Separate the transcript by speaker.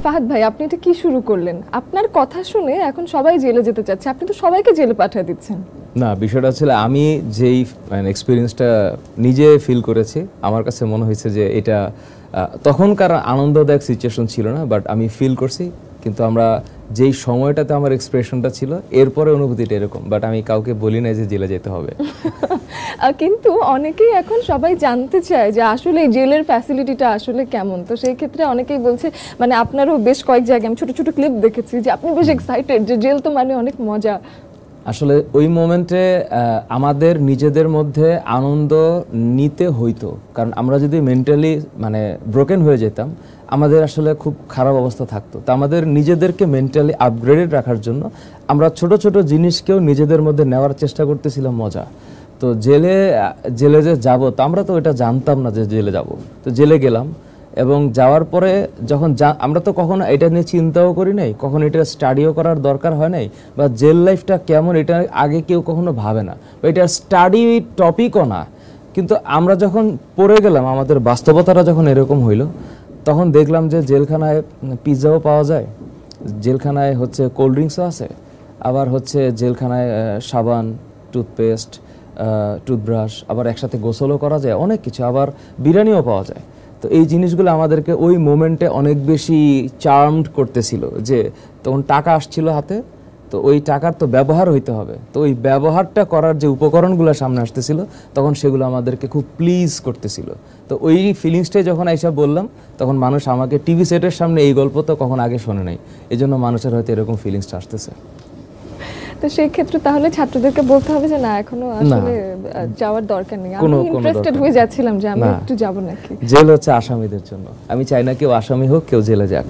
Speaker 1: ফাহাদ ভাই, আপনি এটা কি শুরু করলেন? আপনার কথা শুনে এখন সবাই জেলে যেতে চাচ্ছে, আপনি তো সবাইকে জেলে পাঠিয়ে দিচ্ছেন।
Speaker 2: না, বিষয়টা ছিল আমি যেই এক্সপিরিয়েন্সটা নিজে ফিল করেছি, আমার কাছে মনে হয়েছে যে এটা তখনকার আনন্দদায়ক সিচুয়েশন ছিল না, বাট আমি ফিল করছি। কিন্তু আমরা যেই সময়টাতে আমার এক্সপ্রেশনটা ছিল, এরপরে অনুভূতিটা এরকম, বাট আমি কাউকে বলি না যে জেলে যেতে হবে।
Speaker 1: কিন্তু অনেকেই এখন সবাই জানতে চায় যে আসলে জেলের ফ্যাসিলিটিটা আসলে কেমন। তো সেই ক্ষেত্রে অনেকেই বলছে, মানে আপনারও বেশ কয়েক জায়গায় আমি ছোট ছোট ক্লিপ দেখেছি যে আপনি বেশ এক্সাইটেড যে জেল তো মানে অনেক মজা।
Speaker 2: আসলে ওই মোমেন্টে আমাদের নিজেদের মধ্যে আনন্দ নিতে হইতো, কারণ আমরা যদি মেন্টালি মানে ব্রোকেন হয়ে যেতাম, আমাদের আসলে খুব খারাপ অবস্থা থাকতো। তো আমাদের নিজেদেরকে মেন্টালি আপগ্রেডেড রাখার জন্য আমরা ছোট ছোট জিনিসকেও নিজেদের মধ্যে নেওয়ার চেষ্টা করতেছিলাম মজা। তো জেলে যে যাব, তো আমরা তো এটা জানতাম না যে জেলে যাব। তো জেলে গেলাম, এবং যাওয়ার পরে যখন আমরা তো কখনো এটা নিয়ে চিন্তাও করি নাই, কখনো এটা স্টাডিও করার দরকার হয় নাই, বা জেল লাইফটা কেমন এটা আগে কেউ কখনো ভাবে না, বা এটা স্টাডি টপিকও না। কিন্তু আমরা যখন পড়ে গেলাম, আমাদের বাস্তবতাটা যখন এরকম হইলো, তখন দেখলাম যে জেলখানায় পিৎজাও পাওয়া যায়, জেলখানায় হচ্ছে কোল্ড ড্রিঙ্কসও আছে, আবার হচ্ছে জেলখানায় সাবান, টুথপেস্ট, টুথব্রাশ, আবার একসাথে গোসলও করা যায়, অনেক কিছু, আবার বিরিয়ানিও পাওয়া যায়। তো এই জিনিসগুলো আমাদেরকে ওই মোমেন্টে অনেক বেশি চার্মড করতেছিল, যে তখন টাকা আসছিল হাতে, তো ওই টাকার তো ব্যবহার হইতে হবে, তো ওই ব্যবহারটা করার যে উপকরণগুলো সামনে আসতেছিল, তখন সেগুলো আমাদেরকে খুব প্লিজ করতেছিল। তো ওই ফিলিংসটাই যখন আইসা বললাম, তখন মানুষ আমাকে টিভি সেটের সামনে এই গল্প তো কখন আগে শোনে নাই, এই জন্য মানুষের হয়তো এরকম ফিলিংসটা আসতেছে।
Speaker 1: তো সেই ক্ষেত্রে তাহলে ছাত্রদেরকে বলতে হবে যে না, এখনো আসলে যাওয়ার দরকার নেই। আমি ইন্টারেস্টেড হয়ে যাচ্ছিলাম যে আমি একটু যাব নাকি।
Speaker 2: জেল হচ্ছে আসামিদের জন্য, আমি চাই না কেউ আসামি হোক, কেউ জেলে যাক।